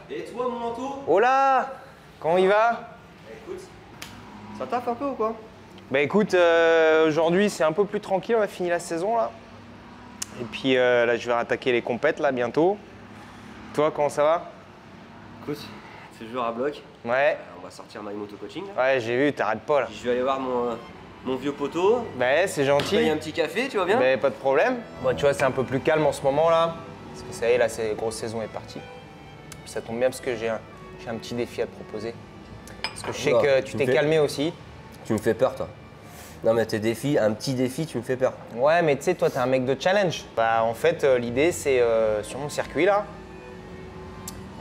Et toi, mon manteau? Oh là! Comment il va? Écoute, ça taffe un peu ou quoi? Bah écoute, aujourd'hui c'est un peu plus tranquille, on a fini la saison là. Et puis là je vais attaquer les compètes là bientôt. Toi, comment ça va? Écoute, toujours à bloc. Ouais. On va sortir My Moto Coaching là. Ouais, j'ai vu, t'arrêtes pas là. Je vais aller voir mon vieux poteau. Bah c'est gentil. Paye un petit café, tu vois bien? Bah pas de problème. Moi tu vois, c'est un peu plus calme en ce moment là. Parce que ça y est, là, la grosse saison est partie. Puis ça tombe bien parce que j'ai un petit défi à te proposer. Parce que je sais que tu t'es calmé aussi. Tu me fais peur, toi. Non, mais tes défis, un petit défi, tu me fais peur. Ouais, mais tu sais, toi, t'es un mec de challenge. Bah, en fait, l'idée, c'est sur mon circuit, là,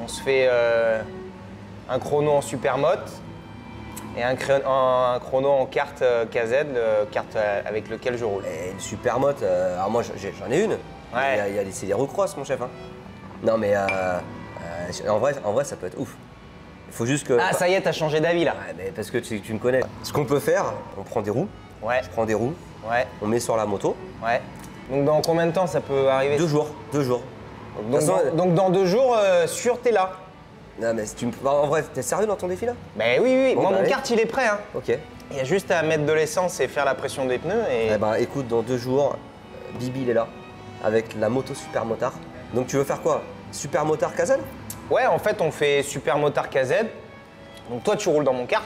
on se fait un chrono en supermote et un chrono en carte KZ, carte avec lequel je roule. Et une supermote, alors moi, j'en ai une. Ouais. C'est des recrosses, mon chef. Hein. Non, mais en vrai, ça peut être ouf. Il faut juste que… Ah, ça y est, t'as changé d'avis, là. Ouais, mais parce que tu me connais. Ce qu'on peut faire, on prend des roues. Ouais. Je prends des roues. Ouais. On met sur la moto. Ouais. Donc, dans combien de temps ça peut arriver? 2 jours. 2 jours. Donc dans 2 jours, sûr, t'es là. Non, mais si tu me… En vrai, t'es sérieux dans ton défi, là? Ben oui. Bon, Moi, bah, mon allez. kart, il est prêt. Hein. Ok. Il y a juste à mettre de l'essence et faire la pression des pneus. Eh ben, écoute, dans 2 jours, Bibi, il est là. Avec la moto super motard. Donc, tu veux faire quoi? Super motard KZ? Ouais, en fait, on fait super motard KZ. Donc toi, tu roules dans mon kart.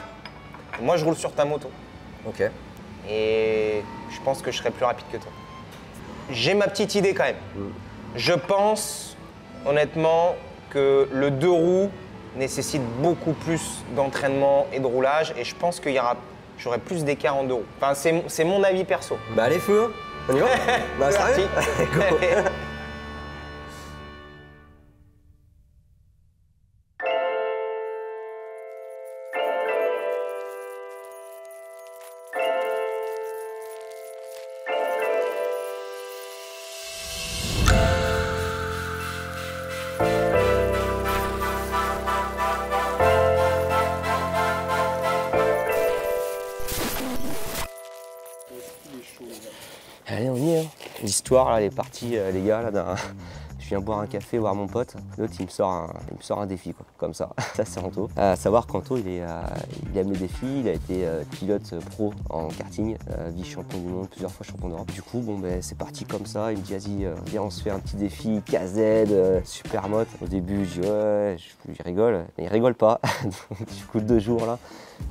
Et moi, je roule sur ta moto. Ok. Et je pense que je serai plus rapide que toi. J'ai ma petite idée quand même. Je pense, honnêtement, que le 2 roues nécessite beaucoup plus d'entraînement et de roulage. Et je pense qu'il y aura, j'aurai plus d'écart en 2 roues. Enfin, c'est mon avis perso. Bah, allez, feu, hein. On y va? Bah, C'est sérieux? Go. Allez, on y est. Hein. L'histoire, là, elle est partie, les gars. Là, je viens boire un café, voir mon pote. L'autre, il me sort un défi, quoi, comme ça. Ça, c'est Anto. À savoir qu'Anto, il aime les défis. Il a été pilote pro en karting, vice-champion du monde, plusieurs fois champion d'Europe. Du coup, bon, ben, c'est parti comme ça. Il me dit, vas-y, viens, on se fait un petit défi KZ, supermote. Au début, je dis, ouais, je rigole. Mais il rigole pas. Du coup, 2 jours, là.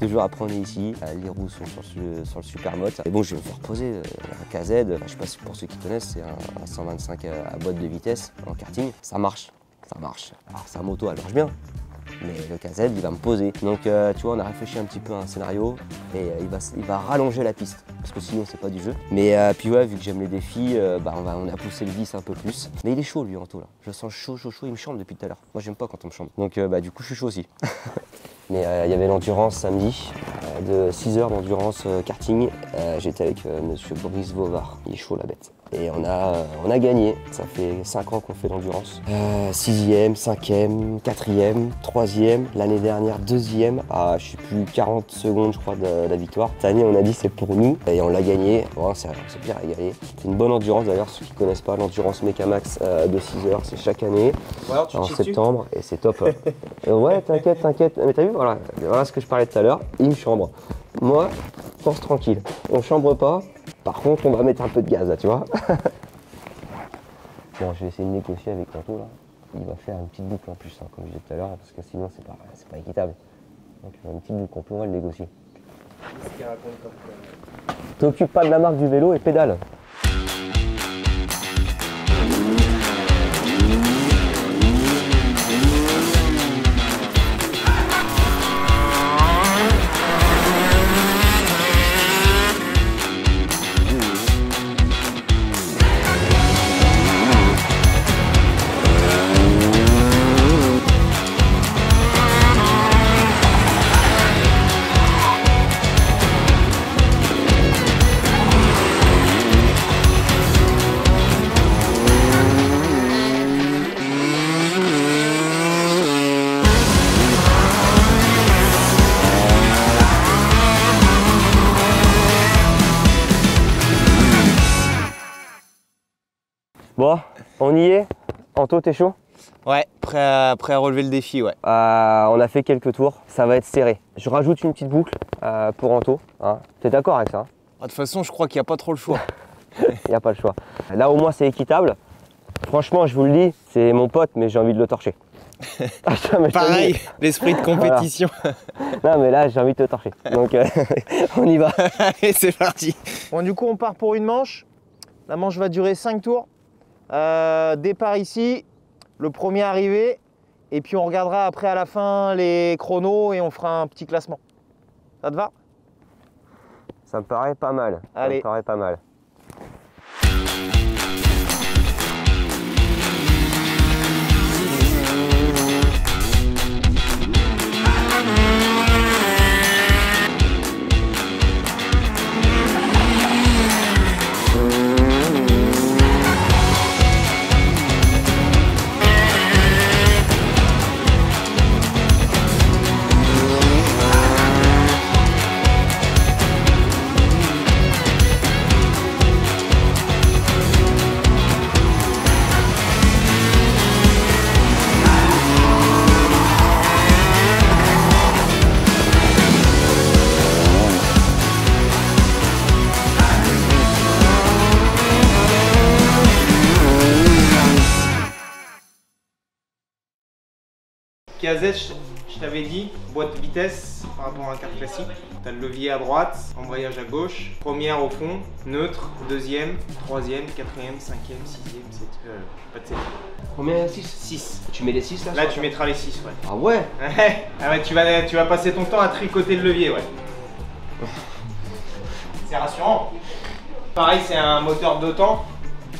2 jours après, on est ici. Les roues sont sur le supermote. Et bon, je vais me faire poser un KZ. Je sais pas si pour ceux qui connaissent, c'est un 125 à boîte de vitesse en karting. Ça marche. Alors, sa moto, elle marche bien. Mais le KZ, il va me poser. Donc, tu vois, on a réfléchi un petit peu à un scénario et il va rallonger la piste parce que sinon, c'est pas du jeu. Mais puis, ouais, vu que j'aime les défis, on a poussé le vis un peu plus. Mais il est chaud, lui, Anto, là. Je le sens chaud. Il me chambre depuis tout à l'heure. Moi, j'aime pas quand on me chambre. Donc, du coup, je suis chaud aussi. Mais il y avait l'endurance samedi, de 6 heures d'endurance karting. J'étais avec monsieur Brice Vauvard. Il est chaud, la bête. Et on a gagné. Ça fait 5 ans qu'on fait l'endurance. 6e, 5e, 4e, 3e. L'année dernière, 2e à, je sais plus, 40 secondes, je crois, de la victoire. Cette année, on a dit c'est pour nous. Et on l'a gagné. Bon, c'est bien régalé. C'est une bonne endurance, d'ailleurs. Ceux qui ne connaissent pas, l'endurance Mecamax de 6 heures, c'est chaque année. Alors, En septembre. Et c'est top. Ouais, t'inquiète. Mais t'as vu, voilà ce que je parlais tout à l'heure. Il me chambre. Moi, force tranquille. On chambre pas. Par contre, on va mettre un peu de gaz là, tu vois. Bon, je vais essayer de négocier avec Anto là. Il va faire une petite boucle en plus, hein, comme je disais tout à l'heure, parce que sinon c'est pas équitable. Donc une petite boucle, on va le négocier. T'occupes pas de la marque du vélo et pédale. Bon, on y est. Anto, t'es chaud? Ouais, prêt à relever le défi, ouais. On a fait quelques tours, ça va être serré. Je rajoute une petite boucle pour Anto. Hein. Tu es d'accord avec ça, hein? De toute façon, je crois qu'il n'y a pas trop le choix. Il n'y a pas le choix. Là, au moins, c'est équitable. Franchement, je vous le dis, c'est mon pote, mais j'ai envie de le torcher. Pareil, l'esprit de compétition. Voilà. Non, mais là, j'ai envie de te torcher. Donc, on y va. Allez, c'est parti. Bon, du coup, on part pour une manche. La manche va durer 5 tours. Départ ici, le premier arrivé. Et puis, on regardera après à la fin les chronos et on fera un petit classement. Ça te va? Ça me paraît pas mal. Allez. Ça me paraît pas mal. KZ, je t'avais dit, boîte de vitesse par rapport à un kart classique. Tu as le levier à droite, embrayage à gauche, première au fond, neutre, deuxième, troisième, quatrième, cinquième, sixième, septième, pas de 7. Combien? 6? 6. Tu mets les 6 là? Là, tu mettras les 6, ouais. Ah ouais? Ah ouais, tu vas passer ton temps à tricoter le levier, ouais. C'est rassurant. Pareil, c'est un moteur de temps,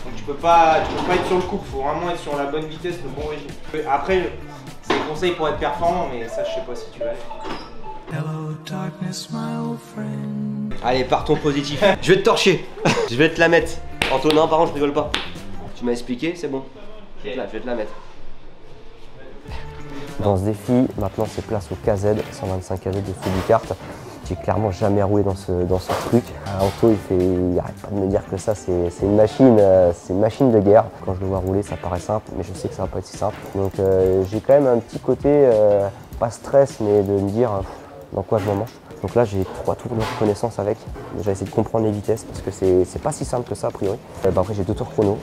donc tu peux pas être sur le couple, faut vraiment être sur la bonne vitesse, le bon régime. Après, c'est des conseils pour être performant, mais ça, je sais pas si tu vas être. Allez, partons positif. Je vais te torcher. Je vais te la mettre. Anto, non, par contre, je rigole pas. Tu m'as expliqué, c'est bon. Là, je vais te la mettre. Dans ce défi, maintenant, c'est place au KZ, 125 KZ dessous du kart. J'ai clairement jamais roulé dans ce truc. Anto, il arrête pas de me dire que ça, c'est une machine de guerre. Quand je le vois rouler, ça paraît simple, mais je sais que ça va pas être si simple. Donc, j'ai quand même un petit côté, pas stress, mais de me dire dans quoi je m'en mange. Donc là, j'ai 3 tours de reconnaissance avec. Déjà, essayer de comprendre les vitesses parce que c'est pas si simple que ça a priori. Après, j'ai 2 tours chrono,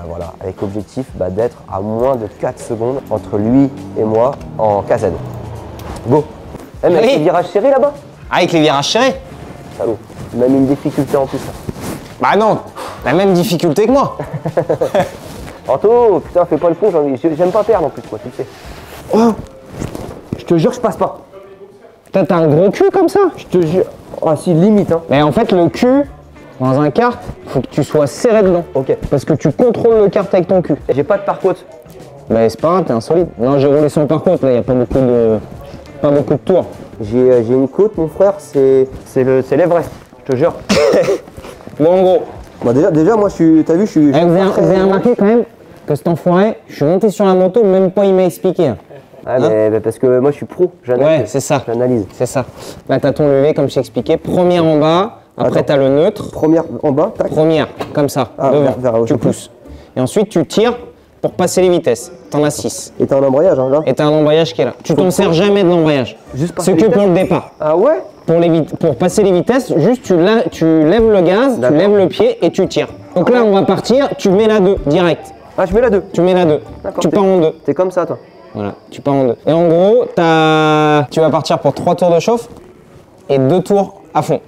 voilà, avec l'objectif d'être à moins de 4 secondes entre lui et moi en KZ. Go! Mais avec les virages serrés là-bas? Avec les virages serrés? Salaud, il m'a mis une difficulté en plus. Bah non, la même difficulté que moi. Anto, putain, fais pas le con, j'aime pas perdre en plus, quoi, tu le sais. Oh, je te jure, je passe pas. Putain, t'as un gros cul comme ça? Je te jure. Ah si, limite, hein. Mais en fait, le cul, dans un kart, faut que tu sois serré dedans. Ok. Parce que tu contrôles le kart avec ton cul. J'ai pas de pare-côte. Mais c'est pas grave, t'es insolite. Non, j'ai roulé sans par-contre, là, y a pas beaucoup de tours. J'ai une côte, mon frère, c'est l'Everest, je te jure. Bon, en gros. Bon, déjà, moi, t'as vu, je suis. Vous avez remarqué quand même que cet enfoiré, je suis monté sur la moto, même pas il m'a expliqué. Ah, mais parce que moi, je suis pro, j'analyse. Ouais, c'est ça. J'analyse. C'est ça. Là, t'as ton levé, comme je t'ai expliqué. Première en bas, après t'as le neutre. Première en bas, tac. Première, comme ça, Ah, devant. vers où Tu je pousses. Et ensuite, tu tires pour passer les vitesses. T'en as 6. Et t'as un embrayage, hein, là. Et t'as un embrayage qui est là. Tu t'en sers jamais de l'embrayage. Juste C'est que pour le départ. Ah ouais? Pour passer les vitesses, juste tu lèves le gaz, tu lèves le pied et tu tires. Donc là, on va partir, tu mets la 2, direct. Ah, je mets la 2. Tu mets la 2. Tu pars en 2. T'es comme ça, toi. Voilà, tu pars en 2. Et en gros, tu vas partir pour 3 tours de chauffe et 2 tours à fond.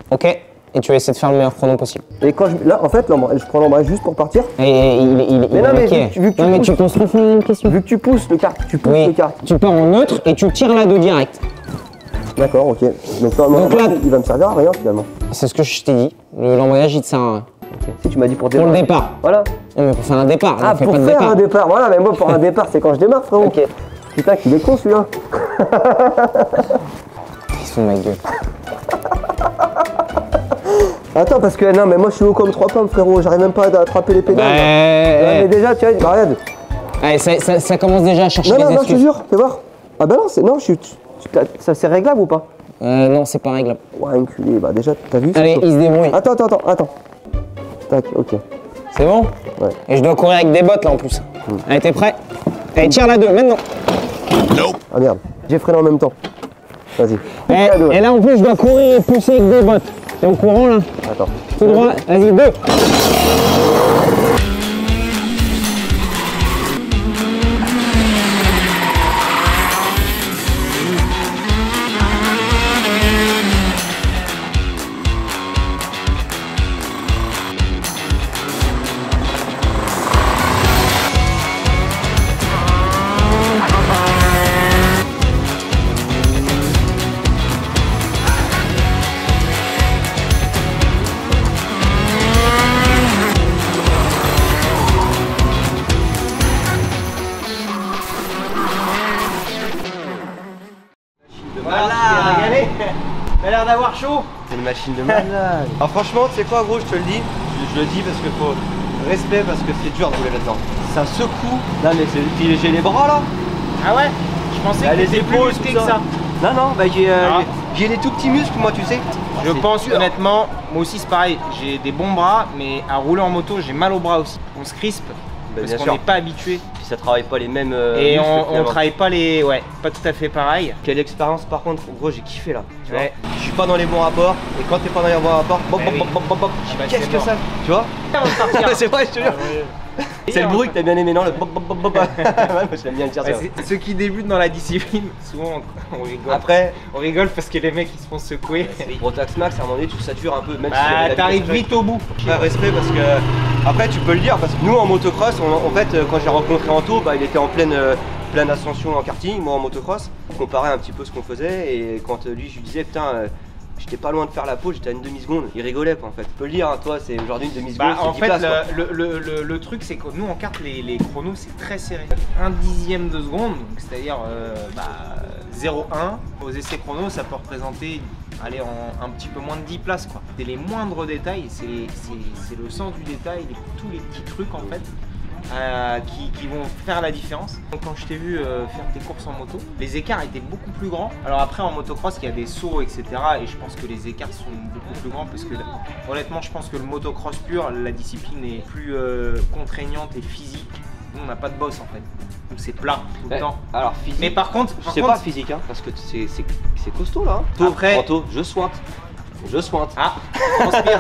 Ok? Et tu vas essayer de faire le meilleur chrono possible. Et quand là, en fait, je prends l'embrayage juste pour partir. Et Mais non, mais vu que tu pousses, tu poses trop fort une question. vu que tu pousses le kart, tu pousses le kart. Tu pars en neutre et tu tires la 2 direct. D'accord, ok. Donc là, il va me servir à rien finalement. C'est ce que je t'ai dit. L'embrayage, il te sert à rien. Okay. Si tu m'as dit pour le départ. Voilà. Non, mais pour faire un départ. Ah, pour faire un départ. Voilà, mais moi, pour un départ, c'est quand je démarre, frérot. Ok. Putain, qu'il est con celui-là. Ils sont ma gueule. Attends, parce que non, mais moi je suis haut comme 3 pommes, frérot. J'arrive même pas à attraper les pédales. Mais déjà, tu vois, regarde. Allez, ça commence déjà à chercher les excuses. Non, je te jure, fais voir. Ah bah non, ça c'est réglable ou pas? Non, c'est pas réglable. Ouais, enculé, bah déjà, t'as vu? Allez, il se débrouille. Attends. Tac, ok. C'est bon? Ouais. Et je dois courir avec des bottes là en plus. Allez, t'es prêt? Allez, tire la 2, maintenant. Ah merde, j'ai freiné en même temps. Vas-y. Et là, en plus, je dois courir et pousser avec des bottes. T'es au courant, là? Attends. Tout droit, vas-y, 2. T'as l'air d'avoir chaud. C'est une machine de malade. Alors franchement, tu sais quoi gros, je te le dis, je le dis parce qu'il faut respect, parce que c'est dur de rouler là-dedans. Ça secoue. Non mais j'ai les bras là. Ah ouais? Je pensais que les t'étais plus épaules, musclé tout que ça. Non, non, bah j'ai des tout petits muscles moi, tu sais. Je pense honnêtement, moi aussi c'est pareil, j'ai des bons bras, mais à rouler en moto, j'ai mal aux bras aussi. On se crispe parce bien qu'on sûr. n'est pas habitué. Puis ça travaille pas les mêmes Et muscles, on finalement. travaille pas les. Ouais, pas tout à fait pareil. Quelle expérience par contre, gros, j'ai kiffé là. Tu Ouais. vois, je suis pas dans les bons rapports, et quand t'es pas dans les bons rapports, bop, Eh oui. bop, bop, bop, bop, Bah, qu'est-ce c'est que mort. ça? Tu vois? Avant de partir. C'est vrai, je te jure. C'est le bruit que t'as bien aimé, non? Le bop, bop, bop, bop. Ouais, moi j'aime bien le dire ça. Ouais, ceux qui débutent dans la discipline, souvent on rigole. Après, On rigole parce que les mecs ils se font secouer. Rotax Max, à un moment donné, tu satures un peu, même si Bah, j'avais t'arrives l'habitude. vite au bout. Très respect parce que après tu peux le dire parce que nous en motocross en fait quand j'ai rencontré Anto bah, il était en pleine ascension en karting, moi en motocross. On comparait un petit peu ce qu'on faisait et quand lui je lui disais putain j'étais pas loin de faire la pause, j'étais à une demi-seconde, il rigolait quoi en fait. Tu peux le dire hein, toi c'est aujourd'hui une demi-seconde, Bah, en c'est 10 fait, places, quoi. le truc, c'est que nous, en carte, les chronos, c'est très serré. 1/10 de seconde, c'est-à-dire 0,1 aux essais chronos, ça peut représenter aller en un petit peu moins de 10 places. Quoi. C'est les moindres détails, c'est le sens du détail, tous les petits trucs en fait. Qui vont faire la différence. Donc, quand je t'ai vu faire tes courses en moto, les écarts étaient beaucoup plus grands. Alors après en motocross il y a des sauts etc. Et je pense que les écarts sont beaucoup plus grands parce que honnêtement je pense que le motocross pur, la discipline est plus contraignante et physique. Nous on n'a pas de boss en fait. Donc c'est plat tout le temps. Alors physique, Mais par contre, c'est pas physique hein, parce que c'est costaud là. Hein. Après- Anto, je sointe. Je sointe. Ah, transpire.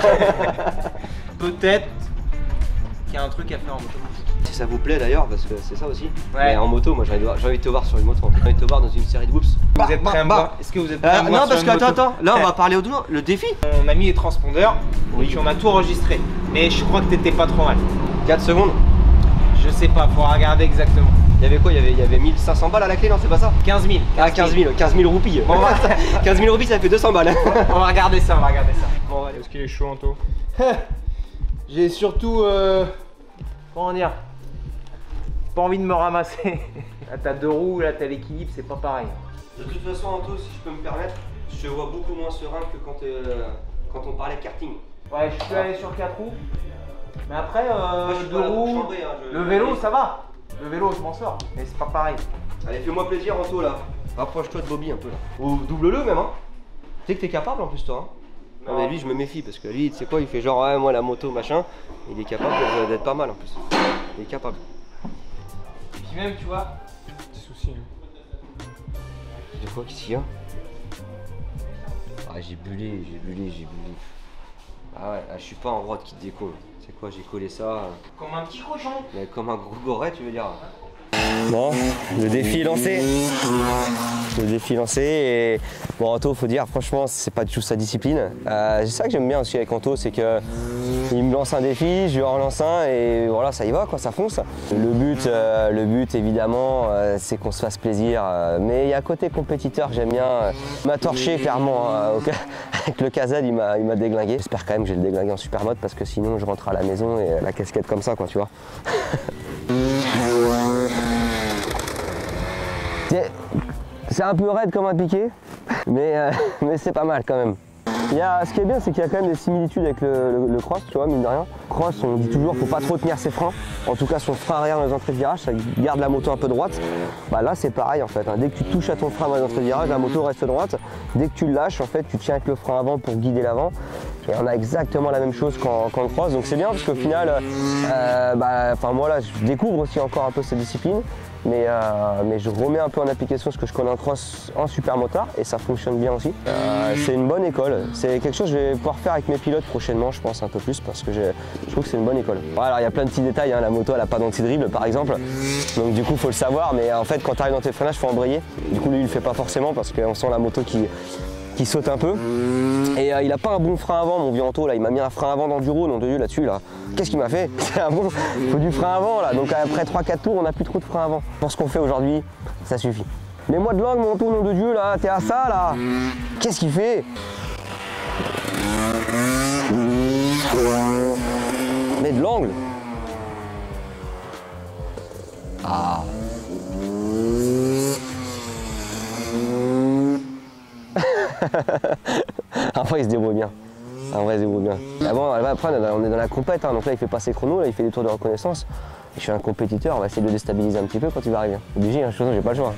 Peut-être qu'il y a un truc à faire en motocross. Si ça vous plaît d'ailleurs, parce que c'est ça aussi. Ouais. Mais en moto, moi j'ai envie de te voir sur une moto. J'ai envie de te voir dans une série de whoops. Vous êtes prêts à me voir? Est-ce que vous êtes prêts à me voir non, sur parce une que moto? attends, là on va parler au doigt. Le défi. On a mis les transpondeurs et puis on a tout enregistré. Mais je crois que t'étais pas trop mal. 4 secondes. Je sais pas, faut regarder exactement. Il y avait quoi? Il y avait 1500 balles à la clé, non? C'est pas ça? 15 000. Ah, 15 000 roupies. Bon, 15 000 roupies, ça fait 200 balles. on va regarder ça, on va regarder ça. Bon, allez. Est-ce qu'il est chaud, Anto? J'ai surtout, comment dire, pas envie de me ramasser. Là t'as 2 roues, là t'as l'équilibre, c'est pas pareil. De toute façon, Anto, si je peux me permettre, je te vois beaucoup moins serein que quand on parlait karting. Ouais, je suis allé sur 4 roues. Mais après, Moi, je suis 2 pas là pour roues, chambrer, hein, le vélo ça va. Le vélo je m'en sors, mais c'est pas pareil. Allez, fais-moi plaisir, Anto, là. Rapproche-toi de Bobby un peu, là. Ou double-le, même, hein. Tu sais que t'es capable, en plus, toi, hein. Non, mais lui, je me méfie, parce que lui, tu sais quoi, il fait genre, ouais, moi, la moto, machin. Il est capable d'être pas mal, en plus. Il est capable. Puis même, tu vois, petit souci. De quoi, qu'est-ce qu'il y a? Ah, j'ai bullé. Ah ouais, je suis pas en rod qui te décolle. C'est quoi, j'ai collé ça. Comme un petit cochon. Mais comme un gros goret, tu veux dire. Bon, le défi est lancé. Le défi est lancé et bon, Anto, faut dire, franchement, c'est pas du tout sa discipline. C'est ça que j'aime bien aussi avec Anto, c'est que il me lance un défi, je lui en lance un et voilà, ça y va, quoi, ça fonce. Le but évidemment, c'est qu'on se fasse plaisir. Mais il y a un côté compétiteur que j'aime bien. Il m'a torché clairement. Avec le KZ, il m'a déglingué. J'espère quand même que j'ai le déglingué en super mode parce que sinon je rentre à la maison et la casquette comme ça, quoi, tu vois. C'est un peu raide comme un piqué, mais c'est pas mal quand même. Ce qui est bien, c'est qu'il y a quand même des similitudes avec le cross, tu vois, mine de rien. Cross, on dit toujours, faut pas trop tenir ses freins. En tout cas, son frein arrière dans les entrées de virage, ça garde la moto un peu droite. Bah là, c'est pareil en fait. Hein. Dès que tu touches à ton frein dans les entrées de virage, la moto reste droite. Dès que tu le lâches, en fait, tu tiens avec le frein avant pour guider l'avant. Et on a exactement la même chose qu'en cross, donc c'est bien parce qu'au final, moi là, je découvre aussi encore un peu cette discipline, mais je remets un peu en application ce que je connais en cross en super motard et ça fonctionne bien aussi. C'est une bonne école, c'est quelque chose que je vais pouvoir faire avec mes pilotes prochainement, je pense un peu plus parce que je trouve que c'est une bonne école. Voilà, alors il y a plein de petits détails, hein. La moto elle a pas d'anti-dribble par exemple, donc du coup faut le savoir, mais en fait quand tu arrives dans tes freinages, il faut embrayer. Du coup lui il le fait pas forcément parce qu'on sent la moto qui saute un peu. Et il a pas un bon frein avant, mon vieux Anto, là, il m'a mis un frein avant d'enduro, nom de Dieu, là-dessus, là. Qu'est-ce qu'il m'a fait? C'est un bon, faut du frein avant, là. Donc après 3-4 tours, on n'a plus trop de frein avant. Pour ce qu'on fait aujourd'hui, ça suffit. Mets-moi de l'angle, mon Anto, nom de Dieu, là, t'es à ça, là. Qu'est-ce qu'il fait? Mets de l'angle. Ah. Enfin, il se débrouille bien. En vrai, il se débrouille bien. Après, on est dans la compète, hein, donc là, il fait pas ses chronos, là, il fait des tours de reconnaissance. Je suis un compétiteur, on va essayer de le déstabiliser un petit peu quand il va arriver. Obligé, hein, j'ai pas le choix.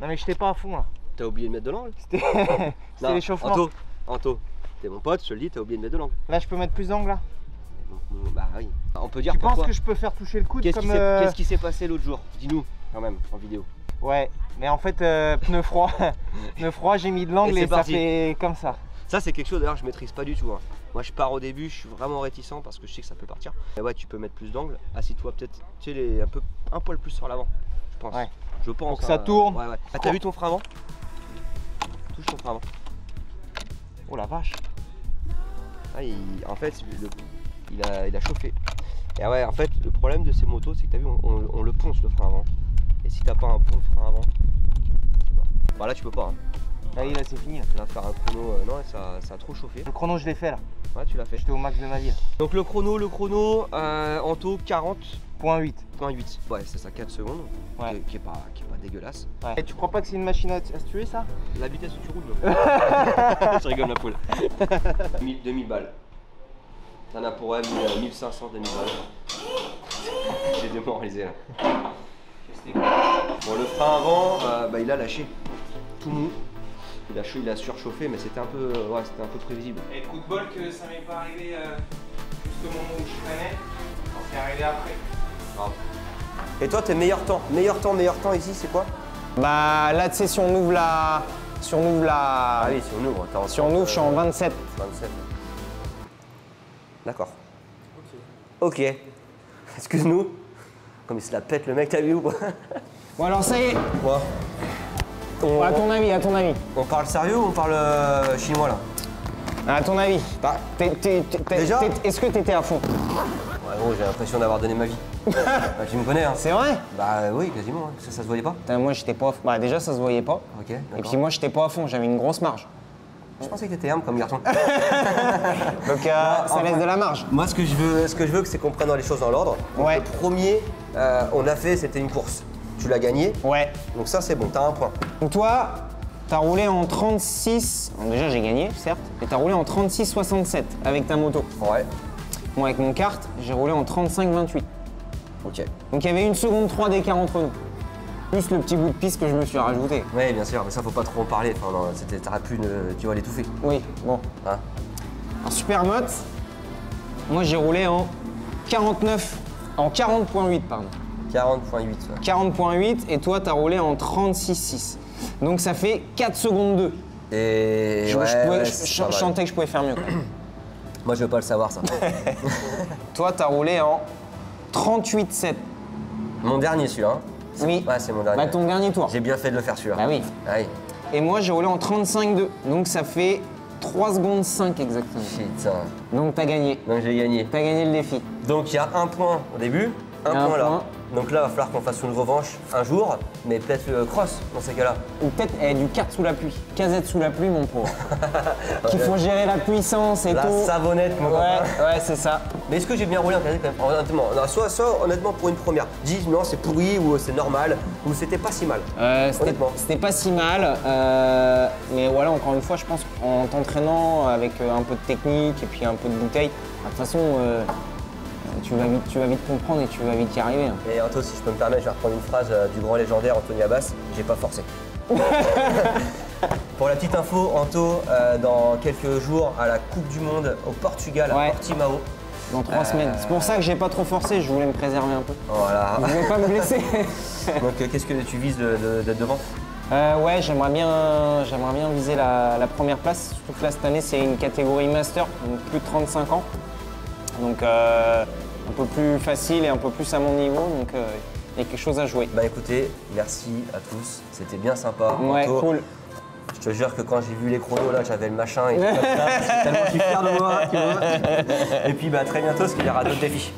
Non mais j'étais pas à fond là. T'as oublié de mettre de l'angle? C'était l'échauffement. Anto, t'es mon pote, je te le dis, t'as oublié de mettre de l'angle. Là je peux mettre plus d'angle là. Bah oui. On peut dire Tu pourquoi. penses que je peux faire toucher le coude comme... Qu'est-ce qui s'est passé l'autre jour? Dis-nous quand même en vidéo. Ouais, mais en fait pneu froid. Pneu froid, j'ai mis de l'angle et ça fait comme ça. Ça c'est quelque chose d'ailleurs je maîtrise pas du tout. Hein. Moi je pars au début, je suis vraiment réticent parce que je sais que ça peut partir. Mais ouais, tu peux mettre plus d'angle. Assis-toi peut-être, tu sais, un poil plus sur l'avant, je pense. Ouais. Je pense. Pour que ça tourne. Ouais, ouais. Ah, t'as vu ton frein avant? Touche ton frein avant. Oh la vache. Ah, en fait, il a chauffé. Et ouais, en fait, le problème de ces motos, c'est que t'as vu, on le ponce le frein avant. Et si t'as pas un bon frein avant, bah là tu peux pas. Hein. Là c'est fini. Là faire un chrono, non, ça a trop chauffé. Le chrono je l'ai fait là. Ouais, tu l'as fait. J'étais au max de ma vie. Là. Donc le chrono, Anto 40.8. Ouais, c'est ça, 4 secondes. Ouais. Qui est pas dégueulasse. Ouais. Et tu crois pas que c'est une machine à se tuer ça? La vitesse où tu roules. Je rigole la poule. 2000 balles. T'en as pour elle 1500, 2000 balles. J'ai démoralisé là. Bon, le frein avant, il a lâché. Tout mou. Il a surchauffé, mais c'était un peu prévisible. Et coup de bol que ça m'est pas arrivé juste au moment où je freinais. C'est arrivé après. Grave. Et toi, tes meilleurs temps ici, c'est quoi? Bah là, tu sais, si on ouvre la... Ah oui, si on ouvre. Si on ouvre, je suis en 27. 27. D'accord. Ok. Excuse-nous. Comme il se la pète le mec, t'as vu ou pas? Bon alors ça y est. Ouais. À ton avis. On parle sérieux ou on parle chinois là? À ton avis. Bah, Déjà est-ce que t'étais à fond? Ouais gros, j'ai l'impression d'avoir donné ma vie. Bah, tu me connais hein? C'est vrai? Bah oui, quasiment. Hein. Ça se voyait pas? Putain, moi j'étais pas à fond. Bah déjà ça se voyait pas. Ok. Et puis moi j'étais pas à fond, j'avais une grosse marge. Je pensais que t'étais humble comme garçon. Donc ça laisse de la marge. Moi ce que je veux c'est qu'on prenne les choses dans l'ordre. Ouais. Le premier, on a fait, c'était une course. Tu l'as gagné. Ouais. Donc ça c'est bon, t'as un point. Donc toi, t'as roulé en 36. Bon, déjà j'ai gagné, certes. Et t'as roulé en 36,67 avec ta moto. Ouais. Moi avec mon kart, j'ai roulé en 35,28. Ok. Donc il y avait 1 seconde 3 d'écart entre nous. Plus le petit bout de piste que je me suis rajouté. Oui, bien sûr, mais ça faut pas trop en parler. Enfin, non, t'aurais pu, tu vas l'étouffer. Oui, bon. Hein? En Supermoto, moi j'ai roulé en 40.8 pardon. 40.8. 40.8 et toi t'as roulé en 36.6. Donc ça fait 4 secondes 2. Et Je sentais que je pouvais faire mieux. Moi je veux pas le savoir ça. Toi t'as roulé en 38.7. Mon dernier celui-là. Hein? Oui. Ouais, c'est mon dernier. Bah ton dernier tour. J'ai bien fait de le faire celui-là. Bah oui. Ah oui. Et moi j'ai roulé en 35.2. Donc ça fait 3 secondes 5 exactement. Putain. Donc t'as gagné. Donc j'ai gagné. T'as gagné le défi. Donc il y a un point au début. un point là. Donc là, il va falloir qu'on fasse une revanche un jour, mais peut-être cross dans ces cas-là. Ou peut-être du kart sous la pluie. Casette sous la pluie, mon pauvre. Qu'il faut gérer la puissance et La tout. savonnette, mon Ouais, copain. ouais, c'est ça. Mais est-ce que j'ai bien roulé en casette quand même? Honnêtement, non, soit honnêtement pour une première, dis non c'est pourri ou c'est normal ou c'était pas si mal. Honnêtement. C'était pas si mal, mais voilà, encore une fois, je pense qu'en t'entraînant avec un peu de technique et puis un peu de bouteille, de toute façon, tu vas vite comprendre et tu vas vite y arriver. Hein. Et Anto, si je peux me permettre, je vais reprendre une phrase du grand légendaire Anthony Abbas, j'ai pas forcé. Pour la petite info, Anto, dans quelques jours à la Coupe du Monde au Portugal, à Portimao. Dans 3 semaines. C'est pour ça que j'ai pas trop forcé, je voulais me préserver un peu. Voilà. Je voulais pas me blesser. Donc qu'est-ce que tu vises d'être devant? Ouais, j'aimerais bien viser la première place. Surtout que là, cette année, c'est une catégorie master, donc plus de 35 ans. Donc un peu plus facile et un peu plus à mon niveau. Donc il y a quelque chose à jouer. Bah écoutez, merci à tous, c'était bien sympa. Ouais, Anto, cool. je te jure que quand j'ai vu les chronos là, j'avais le machin et tout comme ça. Tellement je suis fier de moi, tu vois. Et puis bah à très bientôt parce qu'il y aura d'autres défis.